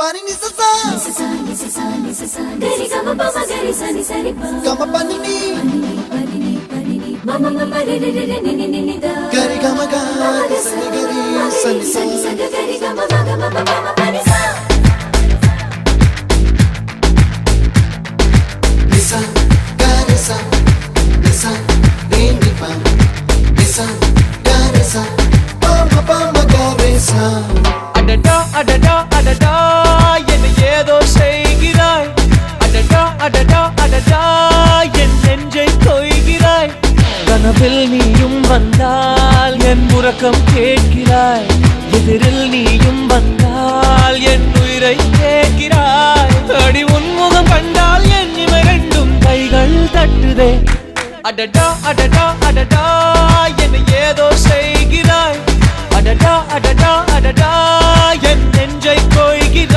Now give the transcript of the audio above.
Pani ni sa sa gari gama pa ma gari sa ni sa ri pa gama pani ni mama mama re re re ni ni ni da gari gama ga sa ni gari sa ni sa gari gama ma gama mama pani sa nisa gari sa nisa re ni pa nisa gari sa pa ma gari sa adada adada adada என்ன ஏதோ செய்கிறாய் adada adada adada என் நெஞ்சை கொய்கிறாய் கனவில் நீயும் வந்தால் என் உறக்கம் கேட்கிறாய் எதிரில் நீயும் வந்தால் என் உயிரை கேட்கிறாய் அடி உன்முகம் கண்டால் என் இமை ரெண்டும் கைகள் தட்டுதே adada adada adada என்ன ஏதோ செய்கிறாய் adada adada adada என் நெஞ்சை கொய்கிறாய்